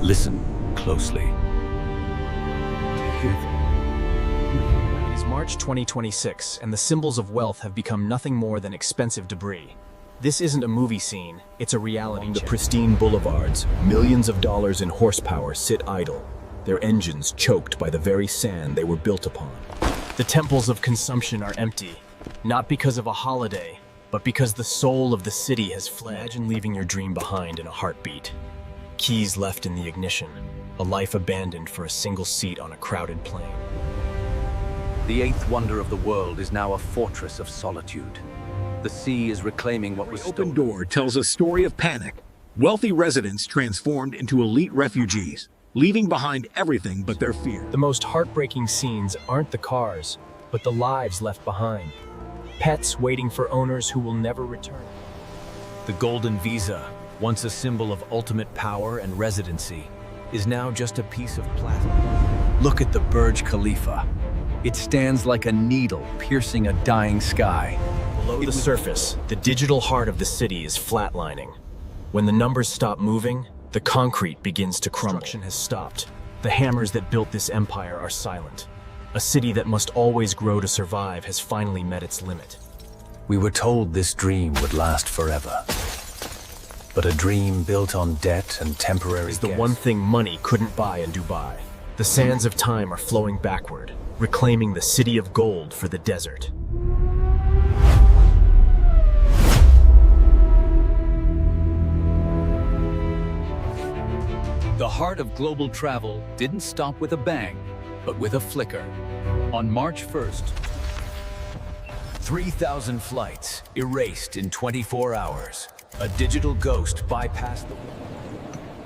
Listen closely. It is March 2026, and the symbols of wealth have become nothing more than expensive debris. This isn't a movie scene, it's a reality check. The pristine boulevards, millions of dollars in horsepower sit idle, their engines choked by the very sand they were built upon. The temples of consumption are empty, not because of a holiday, but because the soul of the city has fled. Imagine leaving your dream behind in a heartbeat. Keys left in the ignition, a life abandoned for a single seat on a crowded plane. The eighth wonder of the world is now a fortress of solitude. The sea is reclaiming what was Every stolen. open door tells a story of panic. Wealthy residents transformed into elite refugees, leaving behind everything but their fear. The most heartbreaking scenes aren't the cars, but the lives left behind. Pets waiting for owners who will never return. The golden visa, once a symbol of ultimate power and residency, is now just a piece of plastic. Look at the Burj Khalifa. It stands like a needle piercing a dying sky. Below the surface, the digital heart of the city is flatlining. When the numbers stop moving, the concrete begins to crumble. Construction has stopped. The hammers that built this empire are silent. A city that must always grow to survive has finally met its limit. We were told this dream would last forever. But a dream built on debt and temporary Is the guess. one thing money couldn't buy in Dubai. The sands of time are flowing backward, reclaiming the city of gold for the desert. The heart of global travel didn't stop with a bang, but with a flicker. On March 1st, 3,000 flights erased in 24 hours. A digital ghost bypassed the wall.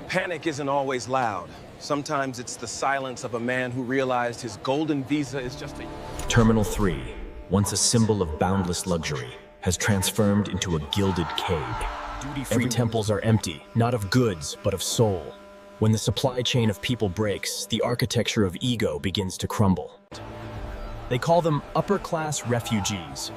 Panic isn't always loud. Sometimes it's the silence of a man who realized his golden visa is just a... Terminal 3, once a symbol of boundless luxury, has transformed into a gilded cave. Duty-free temples are empty, not of goods, but of soul. When the supply chain of people breaks, the architecture of ego begins to crumble. They call them upper-class refugees.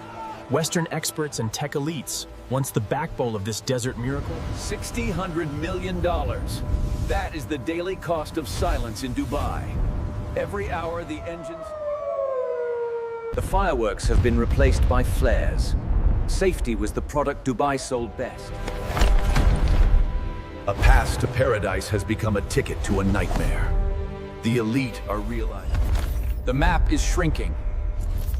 Western experts and tech elites, once the backbone of this desert miracle. $60 million. That is the daily cost of silence in Dubai. Every hour the engines... The fireworks have been replaced by flares. Safety was the product Dubai sold best. A path to paradise has become a ticket to a nightmare. The elite are realizing. The map is shrinking.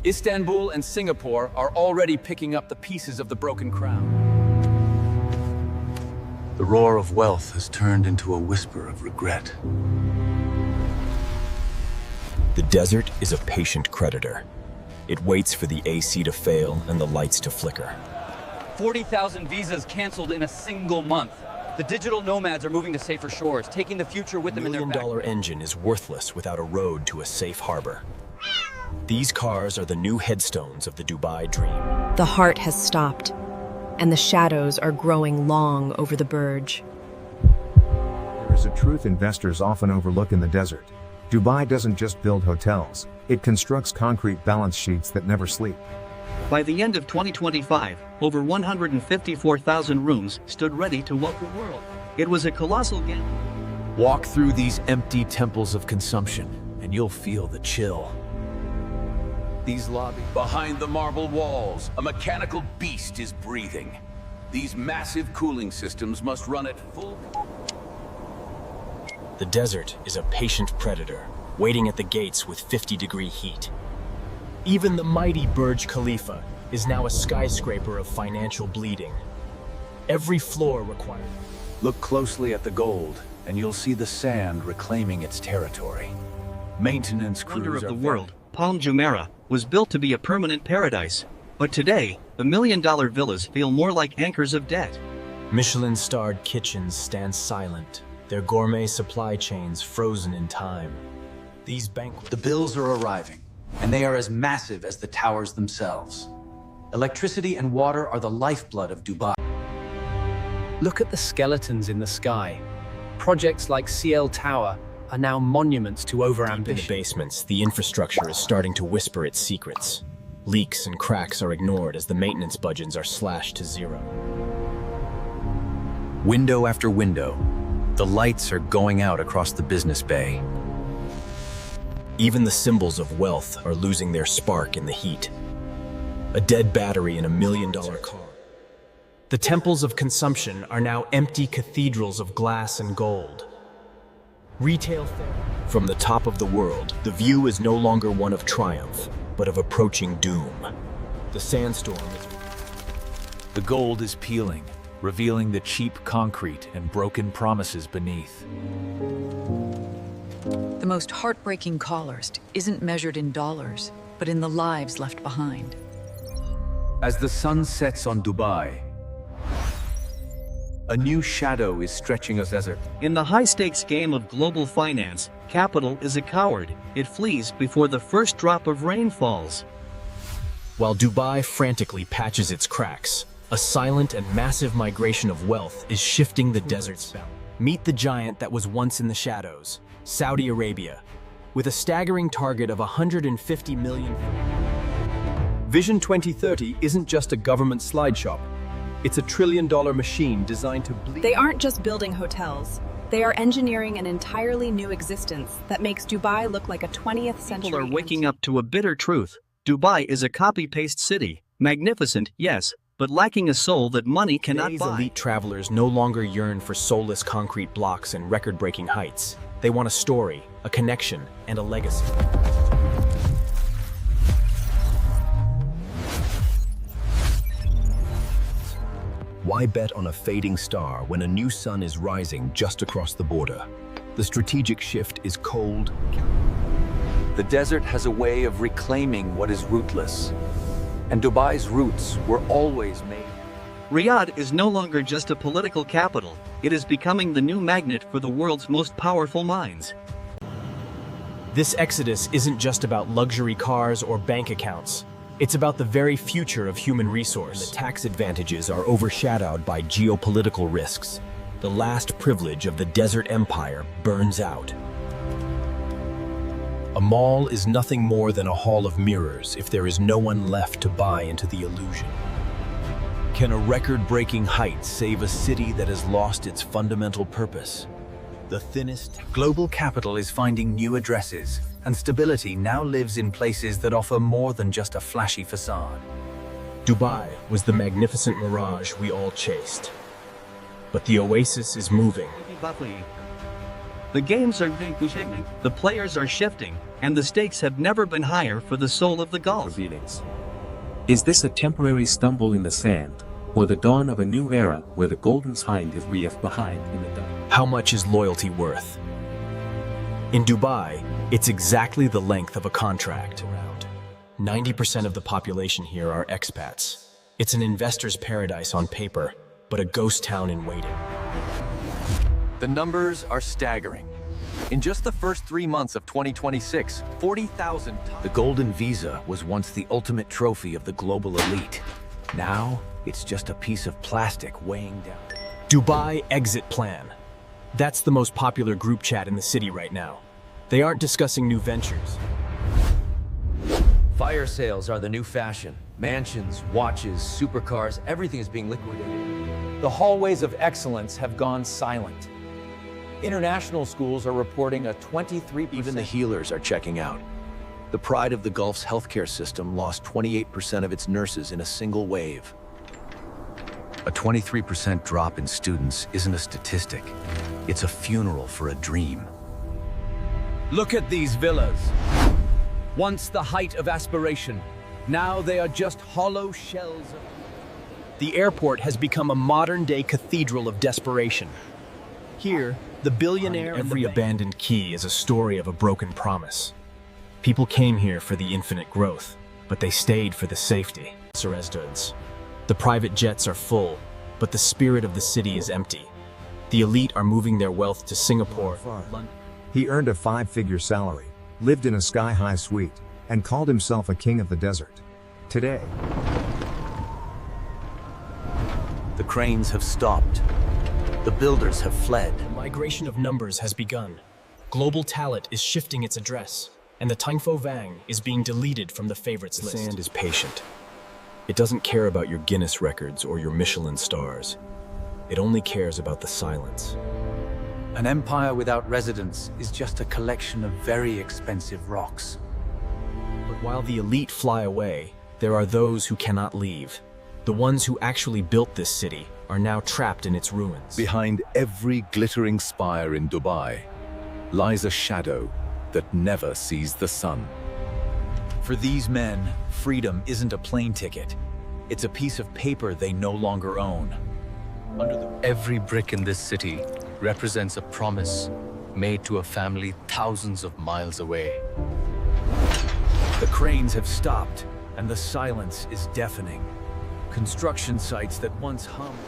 Istanbul and Singapore are already picking up the pieces of the broken crown. The roar of wealth has turned into a whisper of regret. The desert is a patient creditor. It waits for the AC to fail and the lights to flicker. 40,000 visas canceled in a single month. The digital nomads are moving to safer shores, taking the future with them in their back. $1 million engine is worthless without a road to a safe harbor. These cars are the new headstones of the Dubai dream. The heart has stopped, and the shadows are growing long over the Burj. There is a truth investors often overlook in the desert. Dubai doesn't just build hotels, it constructs concrete balance sheets that never sleep. By the end of 2025, over 154,000 rooms stood ready to welcome the world. It was a colossal gamble. Walk through these empty temples of consumption, and you'll feel the chill. These lobbies. Behind the marble walls, a mechanical beast is breathing. These massive cooling systems must run at full... The desert is a patient predator, waiting at the gates with 50-degree heat. Even the mighty Burj Khalifa is now a skyscraper of financial bleeding. Every floor required. Look closely at the gold, and you'll see the sand reclaiming its territory. Maintenance Wonder crews of are the world, Palm Jumeirah, was built to be a permanent paradise. But today, the million-dollar villas feel more like anchors of debt. Michelin-starred kitchens stand silent, their gourmet supply chains frozen in time. These banquets... The bills are arriving, and they are as massive as the towers themselves. Electricity and water are the lifeblood of Dubai. Look at the skeletons in the sky. Projects like CL Tower are now monuments to In the overambition. basements, the infrastructure is starting to whisper its secrets. Leaks and cracks are ignored as the maintenance budgets are slashed to zero. window after window. The lights are going out across the business bay. Even the symbols of wealth are losing their spark in the heat. A dead battery in $1 million car. The temples of consumption are now empty cathedrals of glass and gold. Retail from the top of the world, the view is no longer one of triumph, but of approaching doom. The sandstorm is... The gold is peeling, revealing the cheap concrete and broken promises beneath. The most heartbreaking cost isn't measured in dollars, but in the lives left behind. As the sun sets on Dubai, a new shadow is stretching us desert. In the high-stakes game of global finance, capital is a coward. It flees before the first drop of rain falls. While Dubai frantically patches its cracks, a silent and massive migration of wealth is shifting the desert's balance. Meet the giant that was once in the shadows, Saudi Arabia, with a staggering target of 150 million. Vision 2030 isn't just a government slide shop. It's a trillion-dollar machine designed to bleed. They aren't just building hotels. They are engineering an entirely new existence that makes Dubai look like a 20th century. People are waking up to a bitter truth. Dubai is a copy-paste city. Magnificent, yes, but lacking a soul that money cannot Today's buy. elite travelers no longer yearn for soulless concrete blocks and record-breaking heights. They want a story, a connection, and a legacy. Why bet on a fading star when a new sun is rising just across the border? The strategic shift is cold. The desert has a way of reclaiming what is rootless. And Dubai's roots were always made. Riyadh is no longer just a political capital. It is becoming the new magnet for the world's most powerful minds. This exodus isn't just about luxury cars or bank accounts. It's about the very future of human resource. The tax advantages are overshadowed by geopolitical risks. The last privilege of the desert empire burns out. A mall is nothing more than a hall of mirrors if there is no one left to buy into the illusion. Can a record-breaking height save a city that has lost its fundamental purpose? The thinnest... Global capital is finding new addresses, and stability now lives in places that offer more than just a flashy facade. Dubai was the magnificent mirage we all chased. But the oasis is moving. The games are shifting, the players are shifting, and the stakes have never been higher for the soul of the Gulf. Is this a temporary stumble in the sand, or the dawn of a new era where the golden hind is left behind in the dust? How much is loyalty worth? In Dubai, it's exactly the length of a contract. 90% of the population here are expats. It's an investor's paradise on paper, but a ghost town in waiting. The numbers are staggering. In just the first 3 months of 2026, 40,000... The golden visa was once the ultimate trophy of the global elite. Now, it's just a piece of plastic weighing down. Dubai Exit Plan. That's the most popular group chat in the city right now. They aren't discussing new ventures. Fire sales are the new fashion. Mansions, watches, supercars, everything is being liquidated. The hallways of excellence have gone silent. International schools are reporting a 23%. Even the healers are checking out. The pride of the Gulf's healthcare system lost 28% of its nurses in a single wave. A 23% drop in students isn't a statistic. It's a funeral for a dream. Look at these villas. Once the height of aspiration, now they are just hollow shells of... The airport has become a modern-day cathedral of desperation. Here, the billionaire and every abandoned key is a story of a broken promise. People came here for the infinite growth, but they stayed for the safety. The private jets are full, but the spirit of the city is empty. The elite are moving their wealth to Singapore, London. He earned a 5-figure salary, lived in a sky-high suite, and called himself a king of the desert. Today, The cranes have stopped. The builders have fled. The migration of numbers has begun. Global talent is shifting its address, and the Tangfo Vang is being deleted from the favorites list. Sand is patient. It doesn't care about your Guinness records or your Michelin stars. It only cares about the silence. An empire without residents is just a collection of very expensive rocks. But while the elite fly away, there are those who cannot leave. The ones who actually built this city are now trapped in its ruins. Behind every glittering spire in Dubai lies a shadow that never sees the sun. For these men, freedom isn't a plane ticket. It's a piece of paper they no longer own. Every brick in this city represents a promise made to a family thousands of miles away. The cranes have stopped, and the silence is deafening. Construction sites that once hummed.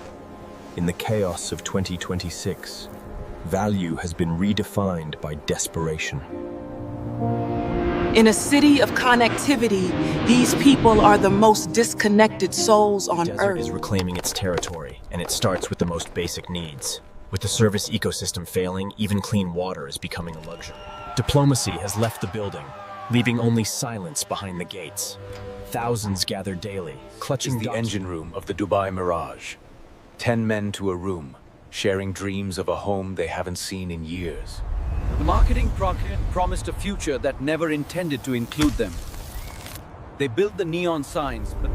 In the chaos of 2026, value has been redefined by desperation. In a city of connectivity, these people are the most disconnected souls on The desert Earth. is reclaiming its territory, and it starts with the most basic needs. With the service ecosystem failing, even clean water is becoming a luxury. Diplomacy has left the building, leaving only silence behind the gates. Thousands gather daily, clutching The engine room of the Dubai Mirage. 10 men to a room, sharing dreams of a home they haven't seen in years. The marketing promised a future that never intended to include them. They built the neon signs, but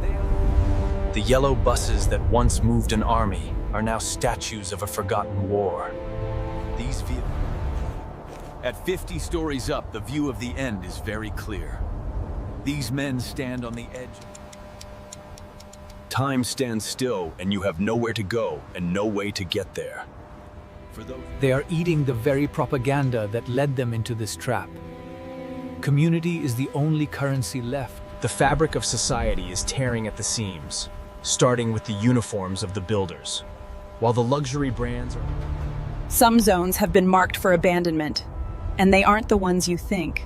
The yellow buses that once moved an army are now statues of a forgotten war. these vehicles. At 50 stories up, the view of the end is very clear. These men stand on the edge. Time stands still, and you have nowhere to go and no way to get there. They are eating the very propaganda that led them into this trap. Community is the only currency left. The fabric of society is tearing at the seams, starting with the uniforms of the builders. While the luxury brands are... Some zones have been marked for abandonment, and they aren't the ones you think.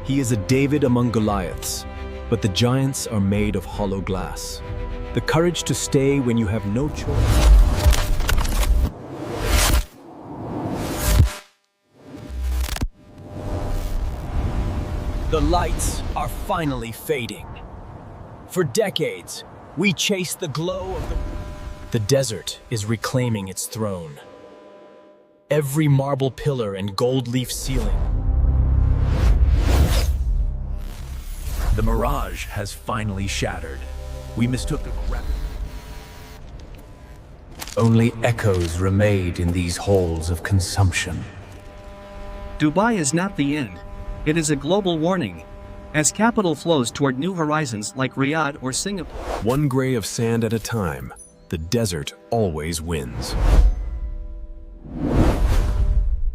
He is a David among Goliaths, but the giants are made of hollow glass. The courage to stay when you have no choice. The lights are finally fading. For decades, we chased the glow of the desert is reclaiming its throne. Every marble pillar and gold leaf ceiling. The mirage has finally shattered. We mistook the Only echoes remain in these halls of consumption. Dubai is not the end. It is a global warning. As capital flows toward new horizons like Riyadh or Singapore. One gray of sand at a time, the desert always wins.